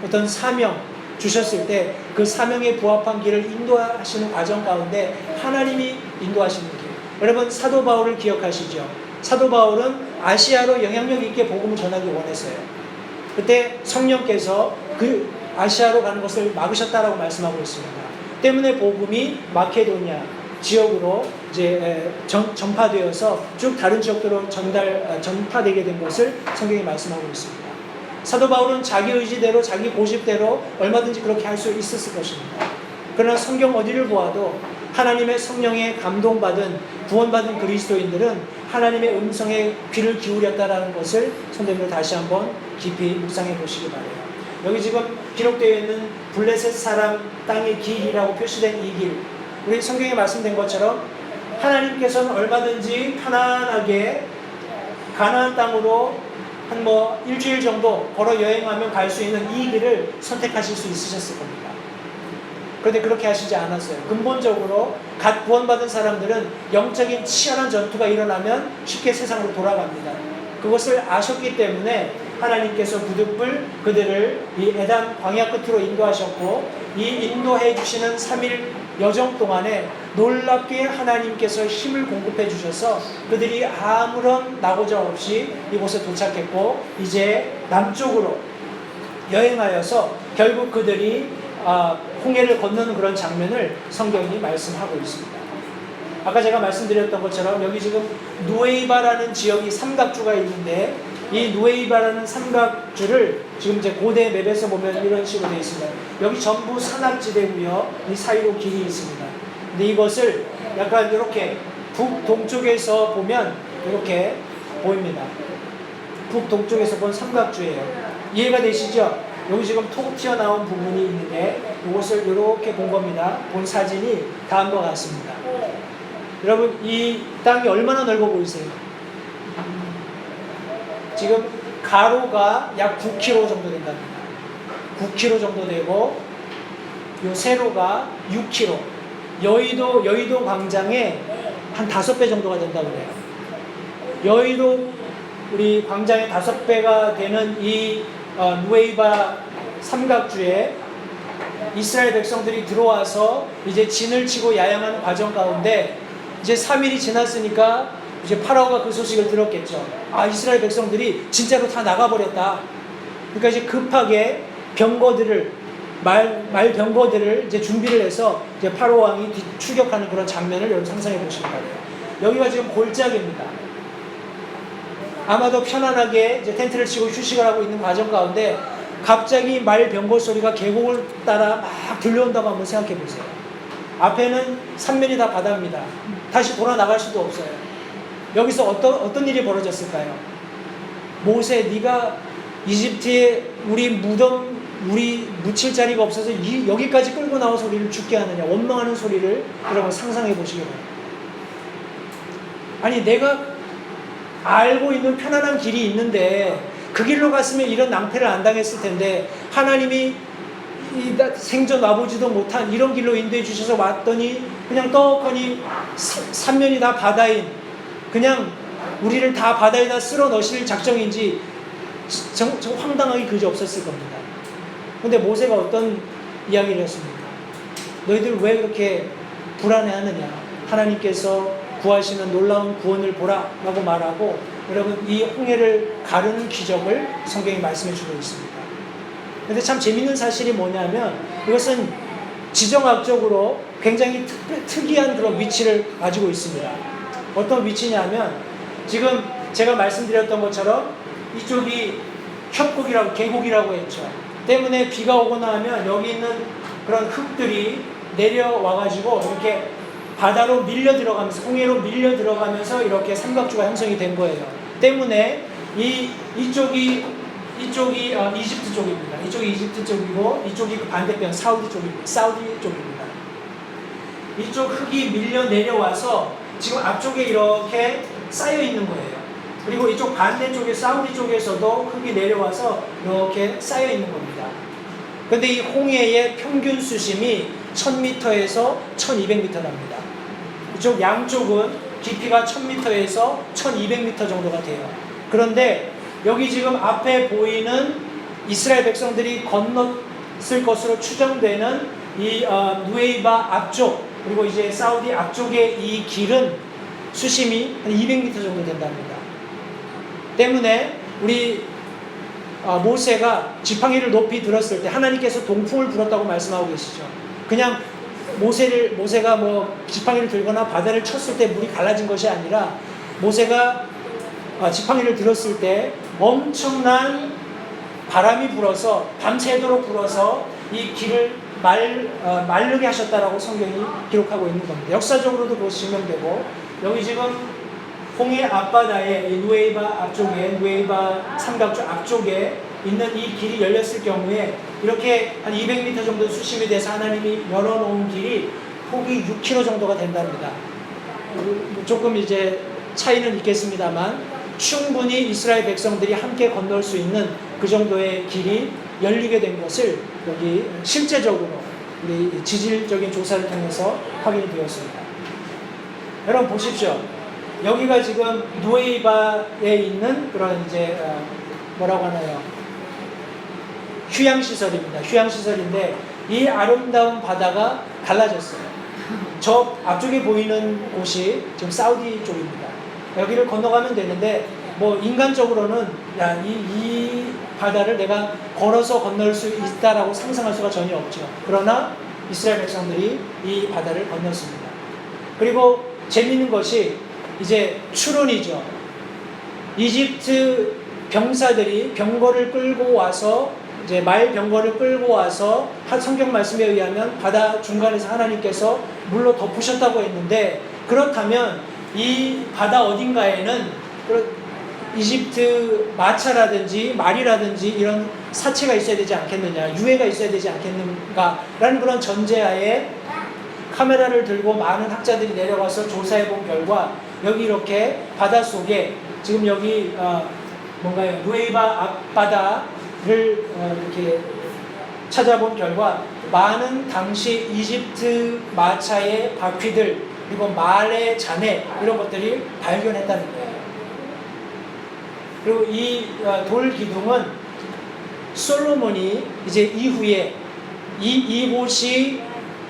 어떤 사명 주셨을 때 그 사명에 부합한 길을 인도하시는 과정 가운데 하나님이 인도하시는 길. 여러분 사도 바울을 기억하시죠? 사도 바울은 아시아로 영향력 있게 복음을 전하기 원했어요. 그때 성령께서 그 아시아로 가는 것을 막으셨다라고 말씀하고 있습니다. 때문에 복음이 마케도니아 지역으로 이제 전파되어서 쭉 다른 지역으로 전파되게 된 것을 성경이 말씀하고 있습니다. 사도 바울은 자기 의지대로 자기 고집대로 얼마든지 그렇게 할 수 있었을 것입니다. 그러나 성경 어디를 보아도 하나님의 성령에 감동받은 구원받은 그리스도인들은 하나님의 음성에 귀를 기울였다라는 것을 성경으로 다시 한번 깊이 묵상해 보시기 바래요. 여기 지금 기록되어 있는 블레셋 사람 땅의 길이라고 표시된 이 길, 우리 성경에 말씀된 것처럼 하나님께서는 얼마든지 편안하게 가나안 땅으로 한 일주일 정도 걸어 여행하면 갈 수 있는 이 길을 선택하실 수 있으셨을 겁니다. 그런데 그렇게 하시지 않았어요. 근본적으로 갓 구원받은 사람들은 영적인 치열한 전투가 일어나면 쉽게 세상으로 돌아갑니다. 그것을 아셨기 때문에 하나님께서 부득불 그들을 이 에담 광야 끝으로 인도하셨고, 이 인도해 주시는 3일 여정 동안에 놀랍게 하나님께서 힘을 공급해 주셔서 그들이 아무런 낙오자 없이 이곳에 도착했고, 이제 남쪽으로 여행하여서 결국 그들이 홍해를 건너는 그런 장면을 성경이 말씀하고 있습니다. 아까 제가 말씀드렸던 것처럼 여기 지금 누에이바라는 지역이 삼각주가 있는데, 이 누에이바라는 삼각주를 지금 이제 고대 맵에서 보면 이런 식으로 되어 있습니다. 여기 전부 산악지대고요. 이 사이로 길이 있습니다. 근데 이것을 약간 이렇게 북동쪽에서 보면 이렇게 보입니다. 북동쪽에서 본 삼각주예요. 이해가 되시죠? 여기 지금 톡 튀어나온 부분이 있는데 이것을 이렇게 본 겁니다. 본 사진이 다음과 같습니다. 여러분, 이 땅이 얼마나 넓어 보이세요? 지금 가로가 약 9km 정도 된답니다. 9km 정도 되고 요 세로가 6km. 여의도 광장에 한 5배 정도가 된다고 그래요. 여의도 우리 광장의 5배가 되는 이 누에이바 삼각주에 이스라엘 백성들이 들어와서 이제 진을 치고 야영하는 과정 가운데 이제 3일이 지났으니까 이제 파라오가 그 소식을 들었겠죠. 이스라엘 백성들이 진짜로 다 나가버렸다. 그러니까 이제 급하게 병거들을 말 병거들을 이제 준비를 해서 이제 파라오 왕이 추격하는 그런 장면을 여러분 상상해 보시기 바래요. 여기가 지금 골짜기입니다. 아마도 편안하게 이제 텐트를 치고 휴식을 하고 있는 과정 가운데 갑자기 말 병거 소리가 계곡을 따라 막 들려온다고 한번 생각해 보세요. 앞에는 삼면이 다 바다입니다. 다시 돌아 나갈 수도 없어요. 여기서 어떤 일이 벌어졌을까요? 모세, 네가 이집트에 우리 묻힐 자리가 없어서 여기까지 끌고 나와서 우리를 죽게 하느냐, 원망하는 소리를 여러분 상상해 보시기 바랍니다. 아니, 내가 알고 있는 편안한 길이 있는데 그 길로 갔으면 이런 낭패를 안 당했을 텐데 하나님이 생전 와보지도 못한 이런 길로 인도해 주셔서 왔더니 그냥 떡하니 삼면이 다 바다인, 그냥 우리를 다 바다에다 쓸어 넣으실 작정인지 정 황당하기 그지 없었을 겁니다. 근데 모세가 어떤 이야기를 했습니까? 너희들 왜 그렇게 불안해하느냐, 하나님께서 구하시는 놀라운 구원을 보라 라고 말하고, 여러분 이 홍해를 가르는 기적을 성경이 말씀해 주고 있습니다. 근데 참 재밌는 사실이 뭐냐면 이것은 지정학적으로 굉장히 특이한 그런 위치를 가지고 있습니다. 어떤 위치냐면 지금 제가 말씀드렸던 것처럼 이쪽이 협곡이라고, 계곡이라고 했죠. 때문에 비가 오거나 하면 여기 있는 그런 흙들이 내려와가지고 이렇게 바다로 밀려 들어가면서, 홍해로 밀려 들어가면서 이렇게 삼각주가 형성이 된 거예요. 때문에 이쪽이 이집트 쪽입니다. 이쪽이 이집트 쪽이고 이쪽이 그 반대편 사우디 쪽입니다. 이쪽 흙이 밀려 내려와서 지금 앞쪽에 이렇게 쌓여 있는 거예요. 그리고 이쪽 반대쪽에 사우디 쪽에서도 흙이 내려와서 이렇게 쌓여 있는 겁니다. 그런데 이 홍해의 평균 수심이 1000m에서 1200m랍니다. 이쪽 양쪽은 깊이가 1000m에서 1200m 정도가 돼요. 그런데 여기 지금 앞에 보이는 이스라엘 백성들이 건넜을 것으로 추정되는 이 누에이바 앞쪽, 그리고 이제 사우디 앞쪽의 이 길은 수심이 한 200m 정도 된답니다. 때문에 우리 모세가 지팡이를 높이 들었을 때 하나님께서 동풍을 불었다고 말씀하고 계시죠. 그냥 모세가 뭐 지팡이를 들거나 바다를 쳤을 때 물이 갈라진 것이 아니라 모세가 지팡이를 들었을 때 엄청난 바람이 불어서 밤새도록 불어서 이 길을 마르게 하셨다라고 성경이 기록하고 있는 겁니다. 역사적으로도 그것이 증명되고, 여기 지금 홍해 앞바다에 이 누에이바 앞쪽에, 누에이바 삼각주 앞쪽에 있는 이 길이 열렸을 경우에 이렇게 한 200m 정도 수심이 돼서 하나님이 열어놓은 길이 폭이 6km 정도가 된답니다. 조금 이제 차이는 있겠습니다만 충분히 이스라엘 백성들이 함께 건널 수 있는 그 정도의 길이 열리게 된 것을 여기 실제적으로 우리 지질적인 조사를 통해서 확인이 되었습니다. 여러분 보십시오. 여기가 지금 누에이바에 있는 그런 이제 뭐라고 하나요? 휴양시설입니다. 휴양시설인데 이 아름다운 바다가 갈라졌어요. 저 앞쪽에 보이는 곳이 지금 사우디 쪽입니다. 여기를 건너가면 되는데 뭐 인간적으로는 이 바다를 내가 걸어서 건널 수 있다라고 상상할 수가 전혀 없죠. 그러나 이스라엘 백성들이 이 바다를 건넜습니다. 그리고 재미있는 것이 이제 추론이죠. 이집트 병사들이 병거를 끌고 와서 이제 말 병거를 끌고 와서 성경 말씀에 의하면 바다 중간에서 하나님께서 물로 덮으셨다고 했는데, 그렇다면 이 바다 어딘가에는 이집트 마차라든지 말이라든지 이런 사체가 있어야 되지 않겠느냐, 유해가 있어야 되지 않겠는가라는 그런 전제하에 카메라를 들고 많은 학자들이 내려가서 조사해 본 결과, 여기 이렇게 바닷속에 지금 여기 뭔가요, 누에이바 앞바다를 이렇게 찾아본 결과 많은 당시 이집트 마차의 바퀴들, 그리고 말의 잔해, 이런 것들이 발견했다는 거예요. 그리고 이 돌 기둥은 솔로몬이 이제 이후에 이곳이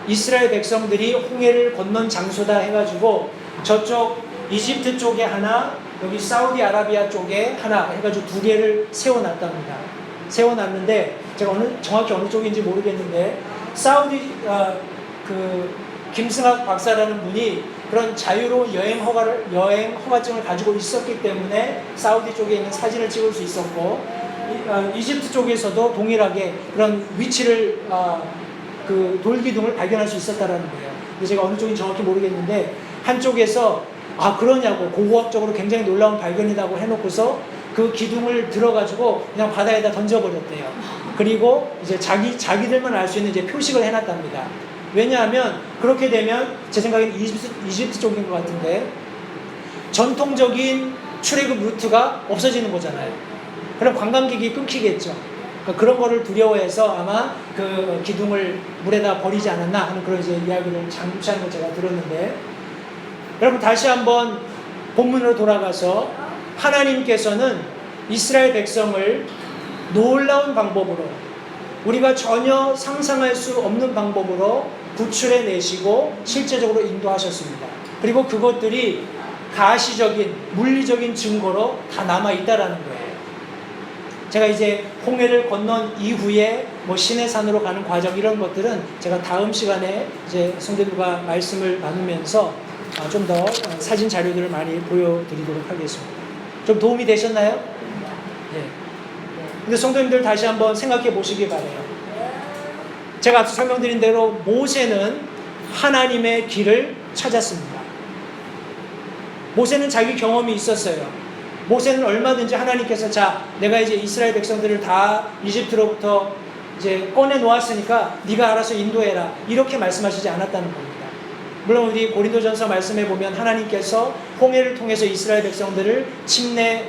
이스라엘 백성들이 홍해를 건넌 장소다 해가지고 저쪽 이집트 쪽에 하나, 여기 사우디아라비아 쪽에 하나 해가지고 두 개를 세워놨답니다. 세워놨는데 제가 정확히 어느 쪽인지 모르겠는데, 사우디 김승학 박사라는 분이 그런 자유로운 여행 허가증을 가지고 있었기 때문에 사우디 쪽에 있는 사진을 찍을 수 있었고, 이집트 쪽에서도 동일하게 그런 위치를 그 돌기둥을 발견할 수 있었다라는 거예요. 근데 제가 어느 쪽인지 정확히 모르겠는데 한쪽에서 그러냐고, 고고학적으로 굉장히 놀라운 발견이라고 해놓고서 그 기둥을 들어가지고 그냥 바다에다 던져버렸대요. 그리고 이제 자기들만 알 수 있는 이제 표식을 해놨답니다. 왜냐하면 그렇게 되면 제 생각에는 이집트 쪽인 것 같은데 전통적인 출애굽 루트가 없어지는 거잖아요. 그럼 관광객이 끊기겠죠. 그러니까 그런 거를 두려워해서 아마 그 기둥을 물에다 버리지 않았나 하는 그런 이제 이야기를 장구치한 걸 제가 들었는데, 여러분 다시 한번 본문으로 돌아가서 하나님께서는 이스라엘 백성을 놀라운 방법으로, 우리가 전혀 상상할 수 없는 방법으로 구출해 내시고 실제적으로 인도하셨습니다. 그리고 그것들이 가시적인 물리적인 증거로 다 남아 있다라는 거예요. 제가 이제 홍해를 건넌 이후에 뭐 시내산으로 가는 과정, 이런 것들은 제가 다음 시간에 이제 성도님과 말씀을 나누면서 좀 더 사진 자료들을 많이 보여드리도록 하겠습니다. 좀 도움이 되셨나요? 네. 근데 성도님들 다시 한번 생각해 보시기 바래요. 제가 앞서 설명드린 대로 모세는 하나님의 길을 찾았습니다. 모세는 자기 경험이 있었어요. 모세는 얼마든지 하나님께서 내가 이제 이스라엘 백성들을 다 이집트로부터 이제 꺼내 놓았으니까 네가 알아서 인도해라, 이렇게 말씀하시지 않았다는 겁니다. 물론 우리 고린도전서 말씀에 보면 하나님께서 홍해를 통해서 이스라엘 백성들을 침례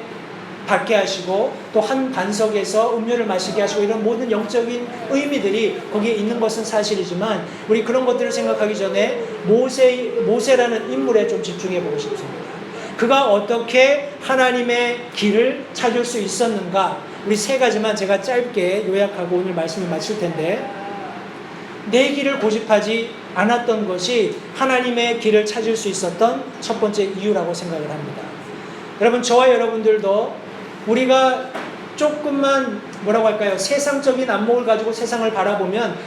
받게 하시고 또 한 반석에서 음료를 마시게 하시고 이런 모든 영적인 의미들이 거기에 있는 것은 사실이지만 우리 그런 것들을 생각하기 전에 모세라는 인물에 좀 집중해 보고 싶습니다. 그가 어떻게 하나님의 길을 찾을 수 있었는가? 우리 세 가지만 제가 짧게 요약하고 오늘 말씀을 마칠 텐데, 내 길을 고집하지 않았던 것이 하나님의 길을 찾을 수 있었던 첫 번째 이유라고 생각을 합니다. 여러분, 저와 여러분들도 우리가 조금만 뭐라고 할까요? 세상적인 안목을 가지고 세상을 바라보면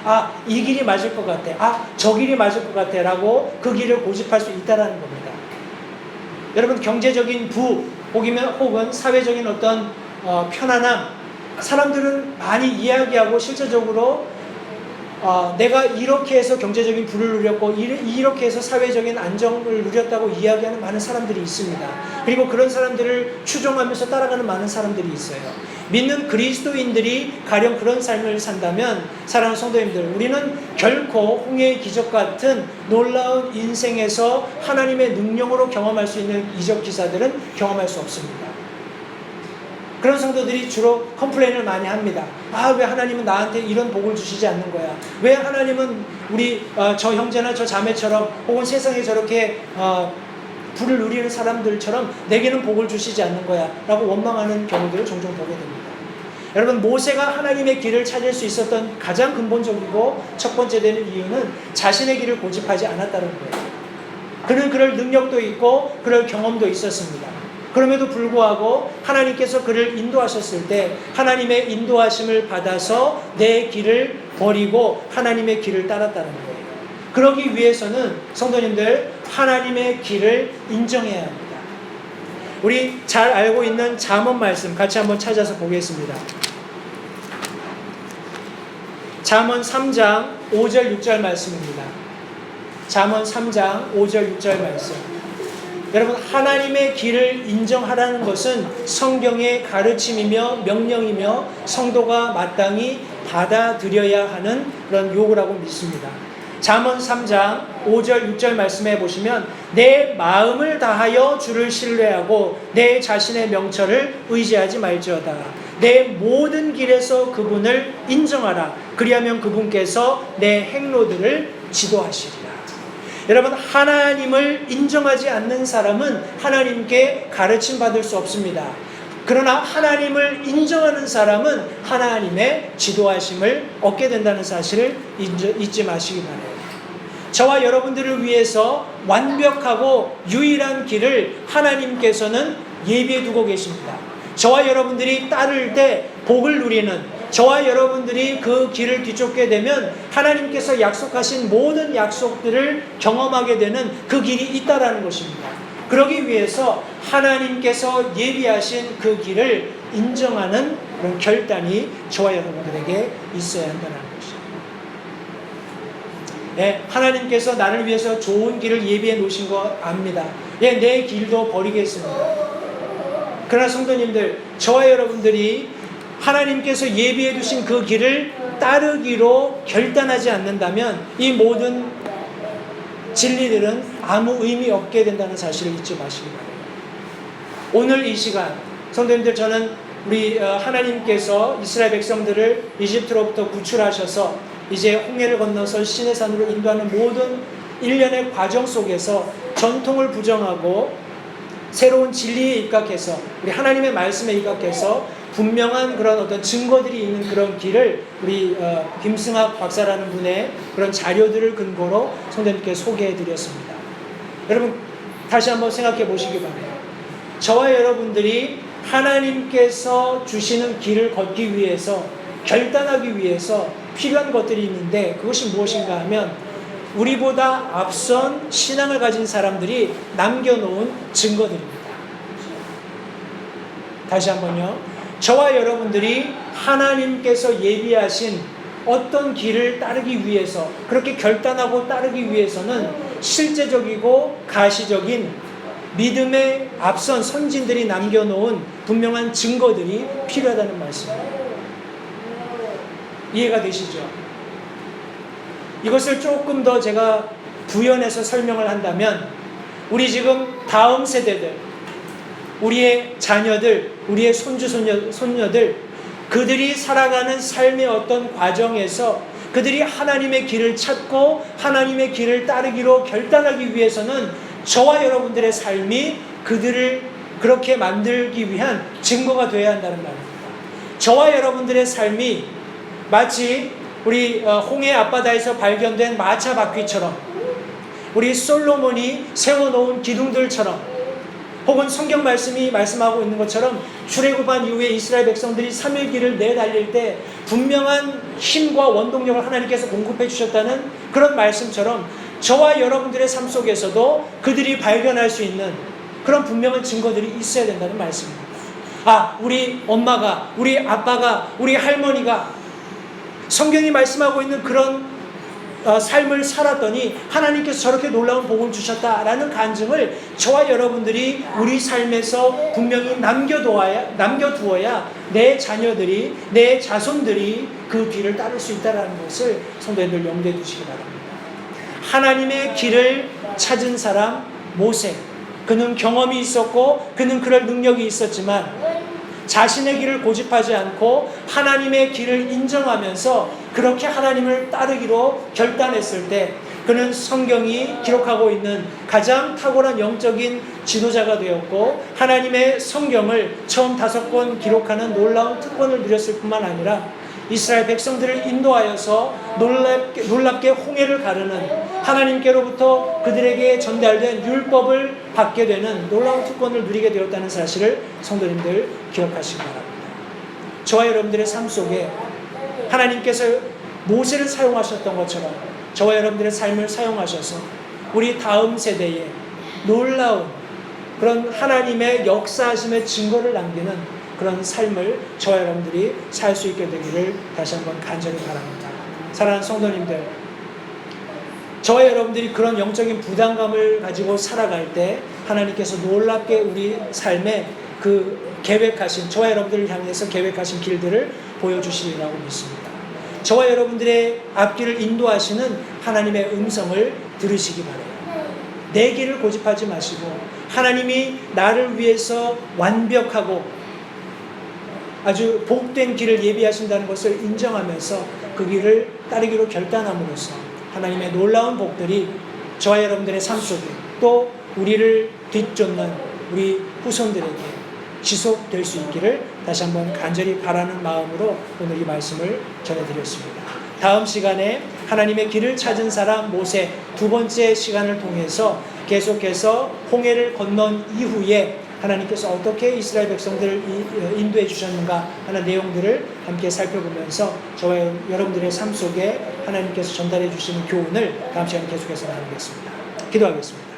이 길이 맞을 것 같아. 저 길이 맞을 것 같아. 라고 그 길을 고집할 수 있다는 겁니다. 여러분, 경제적인 부 혹은 사회적인 어떤 편안함, 사람들은 많이 이야기하고 실제적으로 내가 이렇게 해서 경제적인 부를 누렸고 이렇게 해서 사회적인 안정을 누렸다고 이야기하는 많은 사람들이 있습니다. 그리고 그런 사람들을 추종하면서 따라가는 많은 사람들이 있어요. 믿는 그리스도인들이 가령 그런 삶을 산다면, 사랑하는 성도님들, 우리는 결코 홍해의 기적 같은 놀라운 인생에서 하나님의 능력으로 경험할 수 있는 이적 기사들은 경험할 수 없습니다. 그런 성도들이 주로 컴플레인을 많이 합니다. 왜 하나님은 나한테 이런 복을 주시지 않는 거야? 왜 하나님은 우리 저 형제나 저 자매처럼 혹은 세상에 저렇게 부를 누리는 사람들처럼 내게는 복을 주시지 않는 거야? 라고 원망하는 경우들을 종종 보게 됩니다. 여러분, 모세가 하나님의 길을 찾을 수 있었던 가장 근본적이고 첫 번째 되는 이유는 자신의 길을 고집하지 않았다는 거예요. 그는 그럴 능력도 있고 그럴 경험도 있었습니다. 그럼에도 불구하고 하나님께서 그를 인도하셨을 때 하나님의 인도하심을 받아서 내 길을 버리고 하나님의 길을 따랐다는 거예요. 그러기 위해서는 성도님들, 하나님의 길을 인정해야 합니다. 우리 잘 알고 있는 잠언 말씀 같이 한번 찾아서 보겠습니다. 잠언 3장 5절 6절 말씀입니다. 잠언 3장 5절 6절 말씀. 여러분, 하나님의 길을 인정하라는 것은 성경의 가르침이며 명령이며 성도가 마땅히 받아들여야 하는 그런 요구라고 믿습니다. 잠언 3장 5절 6절 말씀해 보시면, 내 마음을 다하여 주를 신뢰하고 내 자신의 명철을 의지하지 말지어다. 내 모든 길에서 그분을 인정하라. 그리하면 그분께서 내 행로들을 지도하시리라. 여러분, 하나님을 인정하지 않는 사람은 하나님께 가르침 받을 수 없습니다. 그러나 하나님을 인정하는 사람은 하나님의 지도하심을 얻게 된다는 사실을 잊지 마시기 바랍니다. 저와 여러분들을 위해서 완벽하고 유일한 길을 하나님께서는 예비해 두고 계십니다. 저와 여러분들이 따를 때 복을 누리는, 저와 여러분들이 그 길을 뒤쫓게 되면 하나님께서 약속하신 모든 약속들을 경험하게 되는 그 길이 있다라는 것입니다. 그러기 위해서 하나님께서 예비하신 그 길을 인정하는 그런 결단이 저와 여러분들에게 있어야 한다는 것입니다. 하나님께서 나를 위해서 좋은 길을 예비해 놓으신 거 압니다. 내 길도 버리겠습니다. 그러나 성도님들, 저와 여러분들이 하나님께서 예비해 두신 그 길을 따르기로 결단하지 않는다면 이 모든 진리들은 아무 의미 없게 된다는 사실을 잊지 마시기 바랍니다. 오늘 이 시간, 성도님들, 저는 우리 하나님께서 이스라엘 백성들을 이집트로부터 구출하셔서 이제 홍해를 건너서 시내산으로 인도하는 모든 일련의 과정 속에서 전통을 부정하고 새로운 진리에 입각해서, 우리 하나님의 말씀에 입각해서 분명한 그런 어떤 증거들이 있는 그런 길을 우리 김승학 박사라는 분의 그런 자료들을 근거로 성도님께 소개해 드렸습니다. 여러분, 다시 한번 생각해 보시기 바랍니다. 저와 여러분들이 하나님께서 주시는 길을 걷기 위해서, 결단하기 위해서 필요한 것들이 있는데, 그것이 무엇인가 하면 우리보다 앞선 신앙을 가진 사람들이 남겨놓은 증거들입니다. 다시 한번요. 저와 여러분들이 하나님께서 예비하신 어떤 길을 따르기 위해서, 그렇게 결단하고 따르기 위해서는 실제적이고 가시적인 믿음의 앞선 선진들이 남겨놓은 분명한 증거들이 필요하다는 말씀입니다. 이해가 되시죠? 이것을 조금 더 제가 부연해서 설명을 한다면 우리 지금 다음 세대들, 우리의 자녀들, 우리의 손녀들 그들이 살아가는 삶의 어떤 과정에서 그들이 하나님의 길을 찾고 하나님의 길을 따르기로 결단하기 위해서는 저와 여러분들의 삶이 그들을 그렇게 만들기 위한 증거가 되어야 한다는 말입니다. 저와 여러분들의 삶이 마치 우리 홍해 앞바다에서 발견된 마차 바퀴처럼, 우리 솔로몬이 세워놓은 기둥들처럼, 혹은 성경 말씀이 말씀하고 있는 것처럼 출애굽한 이후에 이스라엘 백성들이 3일 길을 내달릴 때 분명한 힘과 원동력을 하나님께서 공급해 주셨다는 그런 말씀처럼 저와 여러분들의 삶 속에서도 그들이 발견할 수 있는 그런 분명한 증거들이 있어야 된다는 말씀입니다. 우리 엄마가, 우리 아빠가, 우리 할머니가 성경이 말씀하고 있는 그런 삶을 살았더니 하나님께서 저렇게 놀라운 복을 주셨다라는 간증을 저와 여러분들이 우리 삶에서 분명히 남겨두어야 내 자녀들이, 내 자손들이 그 길을 따를 수 있다는 것을 성도님들 염두에 두시기 바랍니다. 하나님의 길을 찾은 사람 모세, 그는 경험이 있었고 그는 그럴 능력이 있었지만 자신의 길을 고집하지 않고 하나님의 길을 인정하면서 그렇게 하나님을 따르기로 결단했을 때 그는 성경이 기록하고 있는 가장 탁월한 영적인 지도자가 되었고 하나님의 성경을 처음 5권 기록하는 놀라운 특권을 누렸을 뿐만 아니라 이스라엘 백성들을 인도하여서 놀랍게 홍해를 가르는, 하나님께로부터 그들에게 전달된 율법을 받게 되는 놀라운 특권을 누리게 되었다는 사실을 성도님들 기억하시기 바랍니다. 저와 여러분들의 삶 속에 하나님께서 모세를 사용하셨던 것처럼 저와 여러분들의 삶을 사용하셔서 우리 다음 세대에 놀라운 그런 하나님의 역사하심의 증거를 남기는 그런 삶을 저와 여러분들이 살 수 있게 되기를 다시 한번 간절히 바랍니다. 사랑하는 성도님들, 저와 여러분들이 그런 영적인 부담감을 가지고 살아갈 때 하나님께서 놀랍게 우리 삶에 그 계획하신, 저와 여러분들을 향해서 계획하신 길들을 보여주시리라고 믿습니다. 저와 여러분들의 앞길을 인도하시는 하나님의 음성을 들으시기 바라요. 내 길을 고집하지 마시고 하나님이 나를 위해서 완벽하고 아주 복된 길을 예비하신다는 것을 인정하면서 그 길을 따르기로 결단함으로써 하나님의 놀라운 복들이 저와 여러분들의 삶 속에 또 우리를 뒤쫓는 우리 후손들에게 지속될 수 있기를 다시 한번 간절히 바라는 마음으로 오늘 이 말씀을 전해드렸습니다. 다음 시간에 하나님의 길을 찾은 사람 모세 2번째 시간을 통해서 계속해서 홍해를 건넌 이후에 하나님께서 어떻게 이스라엘 백성들을 인도해 주셨는가 하는 내용들을 함께 살펴보면서 저와 여러분들의 삶 속에 하나님께서 전달해 주시는 교훈을 다음 시간에 계속해서 나누겠습니다. 기도하겠습니다.